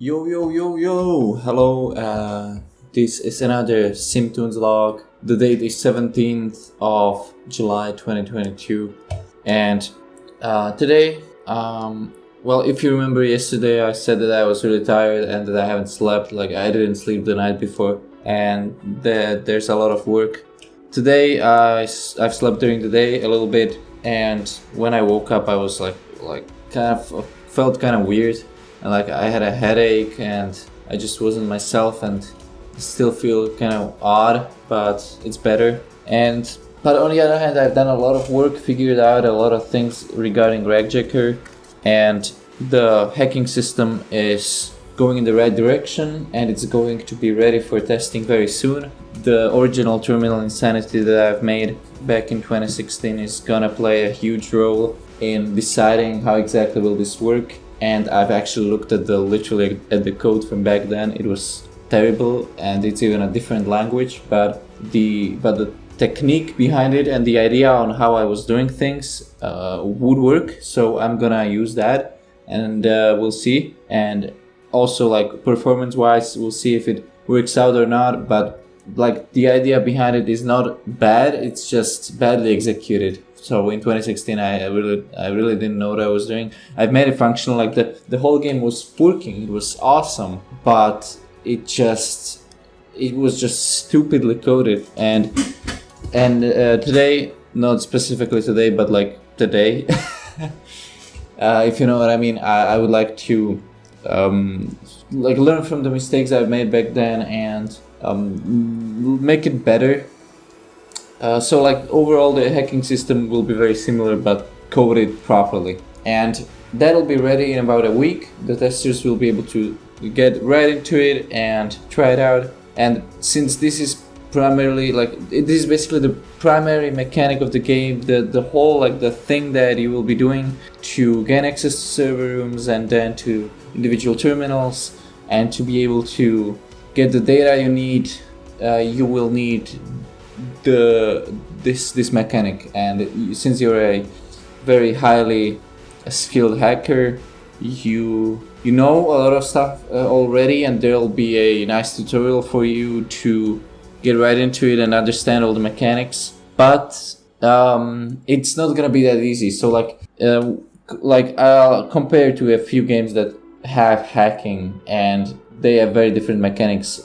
Yo yo yo yo! Hello, this is another Simtoon's log. The date is 17th of July 2022, and today, well, if you remember yesterday, I said that I was really tired and that I haven't slept. Like I didn't sleep the night before, and that there's a lot of work. Today, I've slept during the day a little bit, and when I woke up, I was like kind of felt kind of weird. And like I had a headache and I just wasn't myself and still feel kind of odd, but it's better. But on the other hand, I've done a lot of work, figured out a lot of things regarding Ragjacker, and the hacking system is going in the right direction and it's going to be ready for testing very soon. The original terminal insanity that I've made back in 2016 is gonna play a huge role in deciding how exactly will this work. And I've actually looked at the code from back then. It was terrible, and it's even a different language. But the technique behind it and the idea on how I was doing things would work. So I'm gonna use that, and we'll see. And also, like performance-wise, we'll see if it works out or not. But like the idea behind it is not bad. It's just badly executed. So in 2016, I really didn't know what I was doing. I've made it functional. Like the whole game was working. It was awesome, but it was just stupidly coded. And today, not specifically today, but like today, if you know what I mean, I would like to like learn from the mistakes I've made back then and make it better. So like overall the hacking system will be very similar but coded properly, and that'll be ready in about a week. The testers will be able to get right into it and try it out. And since this is primarily this is basically the primary mechanic of the game, the whole like the thing that you will be doing to gain access to server rooms and then to individual terminals, and to be able to get the data you need, you will need this mechanic. And since you're a very highly skilled hacker, you know a lot of stuff already, and there'll be a nice tutorial for you to get right into it and understand all the mechanics. But it's not gonna be that easy. So compared to a few games that have hacking, and they have very different mechanics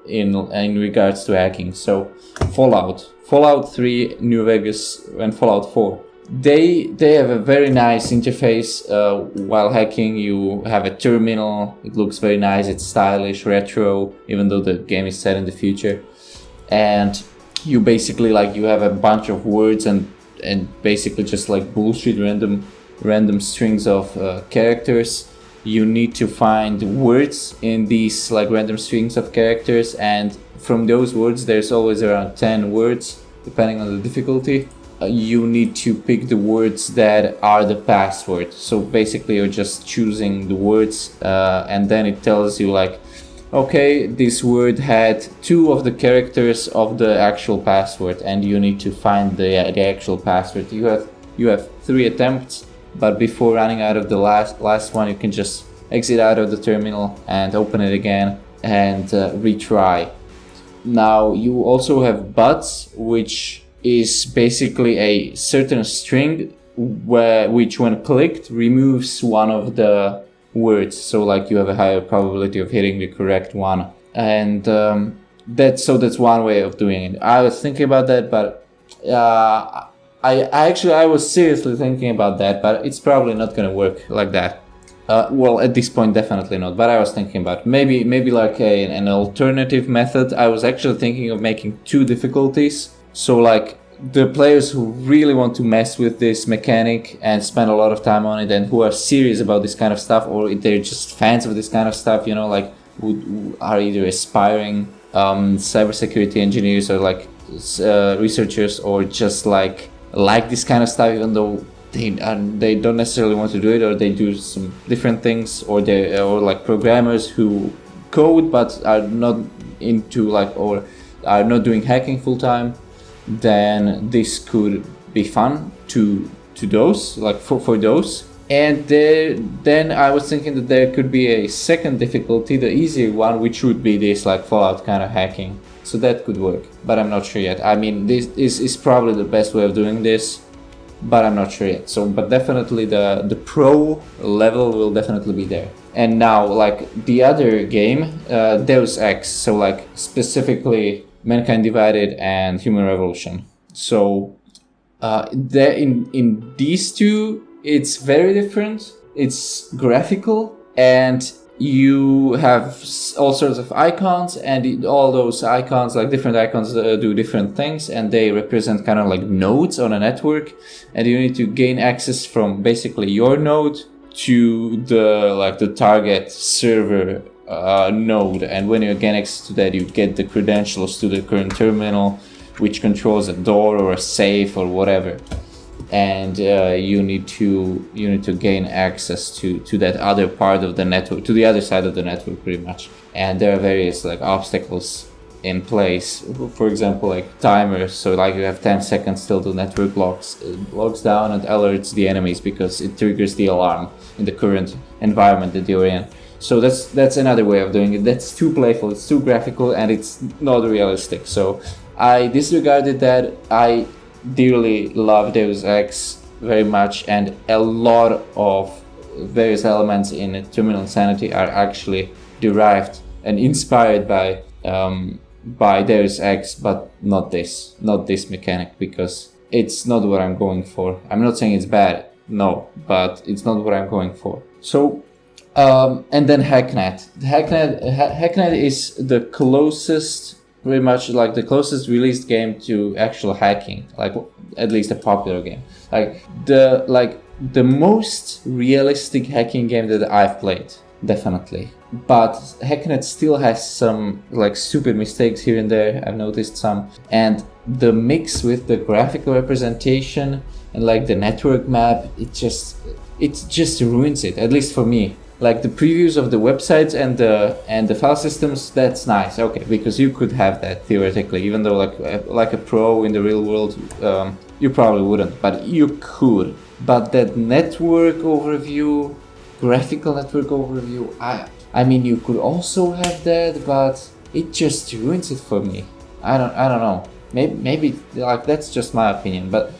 in regards to hacking. So Fallout 3, New Vegas, and Fallout 4. They have a very nice interface. While hacking, you have a terminal. It looks very nice. It's stylish, retro, even though the game is set in the future. And you basically you have a bunch of words and basically just like bullshit random strings of characters. You need to find words in these like random strings of characters, and from those words there's always around 10 words depending on the difficulty. You need to pick the words that are the password. So basically you're just choosing the words, and then it tells you like, okay, this word had 2 of the characters of the actual password, and you need to find the actual password. You have 3 attempts. But before running out of the last one, you can just exit out of the terminal and open it again and retry. Now you also have buts, which is basically a certain string which when clicked removes one of the words. So like you have a higher probability of hitting the correct one. And that's one way of doing it. I was thinking about that, but I was seriously thinking about that, but it's probably not gonna work like that. Well, at this point, definitely not. But I was thinking about maybe like an alternative method. I was actually thinking of making 2 difficulties. So like the players who really want to mess with this mechanic and spend a lot of time on it, and who are serious about this kind of stuff, or they're just fans of this kind of stuff, you know, like who are either aspiring cybersecurity engineers or like researchers, or just like this kind of stuff, even though they don't necessarily want to do it, or they do some different things, or like programmers who code but are not into or are not doing hacking full time. Then this could be fun to those, like for those. And then I was thinking that there could be a second difficulty, the easier one, which would be this like Fallout kind of hacking. So that could work, but I'm not sure yet. I mean, this is probably the best way of doing this, but I'm not sure yet. So, but definitely the pro level will definitely be there. And now, like the other game, Deus Ex, so like specifically Mankind Divided and Human Revolution. So, there in these two, it's very different. It's graphical, and you have all sorts of icons, and all those icons, like different icons, do different things, and they represent kind of like nodes on a network, and you need to gain access from basically your node to the target server node, and when you gain access to that, you get the credentials to the current terminal, which controls a door or a safe or whatever. And you need to gain access to that other part of the network, to the other side of the network, pretty much. And there are various like obstacles in place. For example, like timers. So like you have 10 seconds till the network logs down and alerts the enemies because it triggers the alarm in the current environment that you're in. So that's another way of doing it. That's too playful. It's too graphical, and it's not realistic. So I disregarded that. I dearly love Deus Ex very much, and a lot of various elements in Terminal Insanity are actually derived and inspired by Deus Ex, but not this mechanic, because it's not what I'm going for. I'm not saying it's bad, no, but it's not what I'm going for. So, and then Hacknet. Hacknet is the closest, pretty much like the closest released game to actual hacking, like at least a popular game. Like the most realistic hacking game that I've played, definitely. But Hacknet still has some like stupid mistakes here and there. I've noticed some, and the mix with the graphical representation and like the network map, it just ruins it. At least for me. Like the previews of the websites and the file systems, that's nice. Okay, because you could have that theoretically, even though like a pro in the real world, you probably wouldn't, but you could. But that network overview, graphical network overview, I mean, you could also have that, but it just ruins it for me. I don't know. Maybe like that's just my opinion, but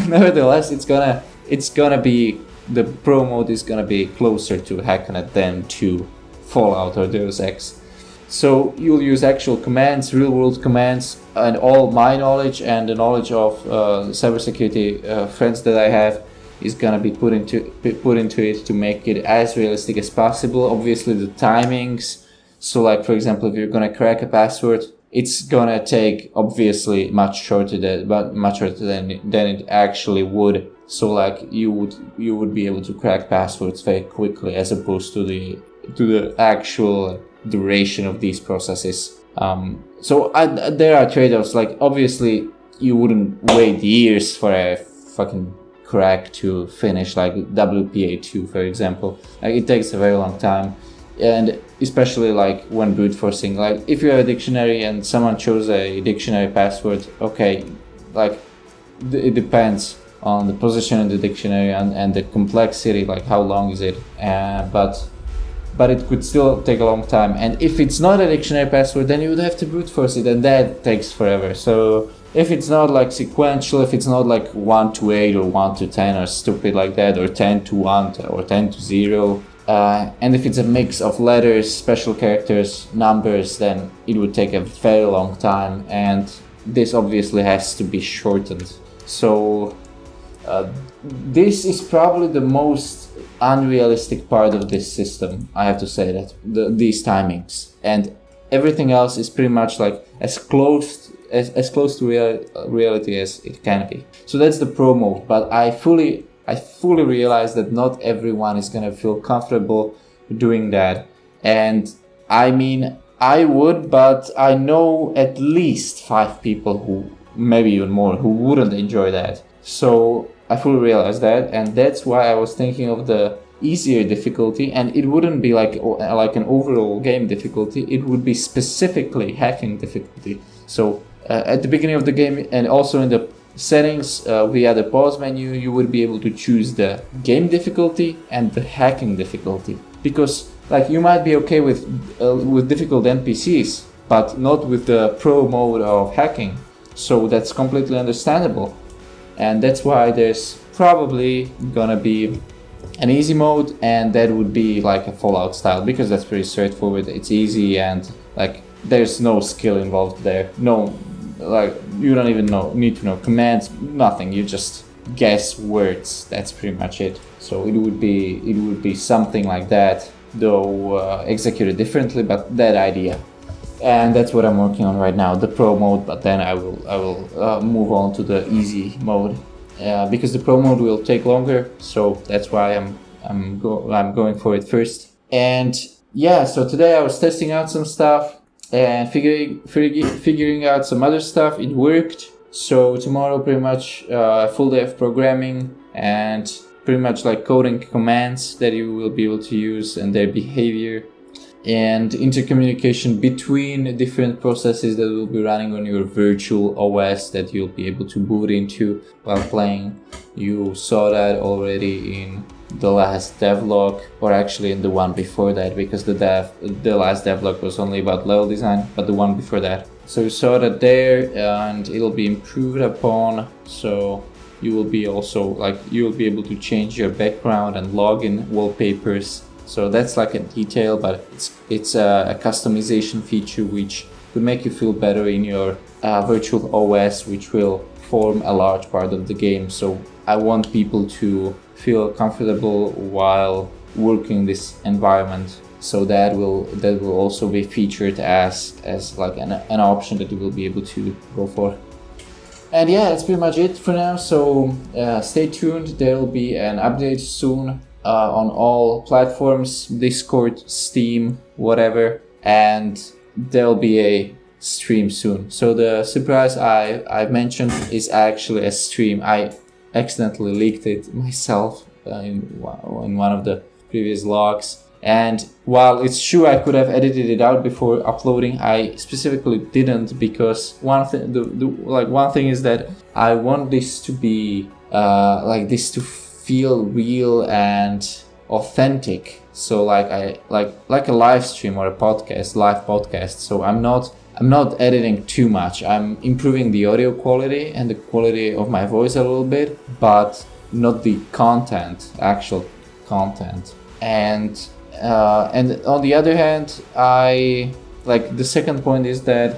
nevertheless, it's gonna be. The pro mode is gonna be closer to Hacknet than to Fallout or Deus Ex. So you'll use actual commands, real-world commands, and all my knowledge and the knowledge of cybersecurity friends that I have is gonna be put into it to make it as realistic as possible. Obviously, the timings. So, like for example, if you're gonna crack a password, it's gonna take obviously much shorter than it actually would. So like you would be able to crack passwords very quickly, as opposed to the actual duration of these processes. So there are trade-offs. Like obviously you wouldn't wait years for a fucking crack to finish, like WPA2 for example. Like it takes a very long time, and especially like when brute forcing. Like if you have a dictionary and someone chose a dictionary password, okay, like it depends on the position in the dictionary and the complexity, like how long is it, but it could still take a long time. And if it's not a dictionary password, then you would have to brute force it, and that takes forever. So if it's not like sequential, if it's not like 1 to 8 or 1 to 10 or stupid like that, or 10 to 1 or 10 to 0, and if it's a mix of letters, special characters, numbers, then it would take a very long time, and this obviously has to be shortened. So this is probably the most unrealistic part of this system, I have to say, that these timings, and everything else is pretty much like as close to reality as it can be. So that's the pro mode, but I fully realize that not everyone is gonna feel comfortable doing that. And I mean, I would, but I know at least 5 people who, maybe even more, who wouldn't enjoy that. So I fully realize that, and that's why I was thinking of the easier difficulty, and it wouldn't be like an overall game difficulty, it would be specifically hacking difficulty. So at the beginning of the game, and also in the settings via the pause menu, you would be able to choose the game difficulty and the hacking difficulty. Because like you might be okay with difficult NPCs, but not with the pro mode of hacking. So that's completely understandable. And that's why there's probably gonna be an easy mode, and that would be like a Fallout style, because that's pretty straightforward. It's easy, and like there's no skill involved there. No, like you don't even need to know commands, nothing. You just guess words. That's pretty much it. So it would be something like that, though executed differently, but that idea. And that's what I'm working on right now, the pro mode. But then I will move on to the easy mode, because the pro mode will take longer. So that's why I'm going for it first. And yeah, so today I was testing out some stuff and figuring out some other stuff. It worked. So tomorrow, pretty much a full day of programming and pretty much like coding commands that you will be able to use and their behavior, and intercommunication between different processes that will be running on your virtual OS that you'll be able to boot into while playing. You saw that already in the last devlog, or actually in the one before that, because the last devlog was only about level design, but the one before that. So you saw that there, and it'll be improved upon. So you will be able to change your background and login wallpapers. So that's like a detail, but it's a customization feature which could make you feel better in your virtual OS, which will form a large part of the game. So I want people to feel comfortable while working this environment. So that will also be featured as like an option that you will be able to go for. And yeah, that's pretty much it for now. So stay tuned. There will be an update soon. On all platforms, Discord, Steam, whatever, and there'll be a stream soon. So the surprise I've mentioned is actually a stream. I accidentally leaked it myself in one of the previous logs, and while it's true I could have edited it out before uploading, I specifically didn't, because one thing is that I want this to be to feel real and authentic. So like a live stream or a live podcast. So I'm not editing too much. I'm improving the audio quality and the quality of my voice a little bit, but not the actual content. And on the other hand, the second point is that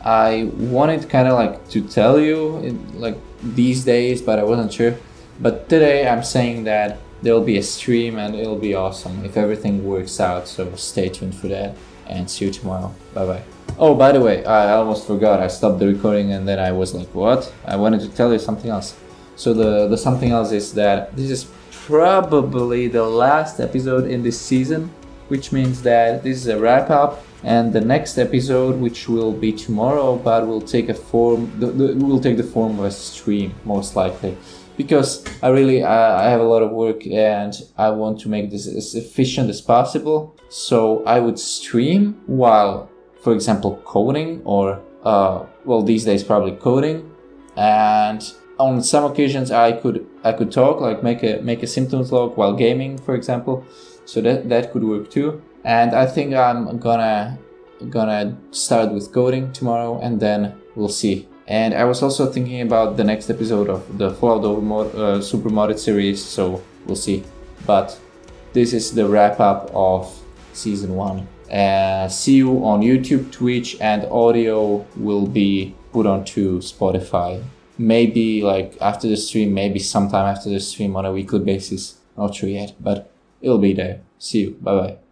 I wanted kind of like to tell you these days, but I wasn't sure. But today I'm saying that there'll be a stream and it'll be awesome if everything works out. So stay tuned for that, and see you tomorrow. Bye bye. Oh, by the way, I almost forgot. I stopped the recording and then I was like, what? I wanted to tell you something else. So the something else is that this is probably the last episode in this season, which means that this is a wrap up. And the next episode, which will be tomorrow, but will take the form of a stream, most likely. Because I have a lot of work and I want to make this as efficient as possible. So I would stream while, for example, coding, or these days probably coding. And on some occasions I could talk, like make a Simtoon vlog while gaming, for example. So that could work too. And I think I'm gonna start with coding tomorrow, and then we'll see. And I was also thinking about the next episode of the Fallout Super Modded series, so we'll see. But this is the wrap up of season 1. See you on YouTube, Twitch, and audio will be put onto Spotify. Maybe like after the stream, maybe sometime after the stream on a weekly basis. Not sure yet, but it'll be there. See you. Bye bye.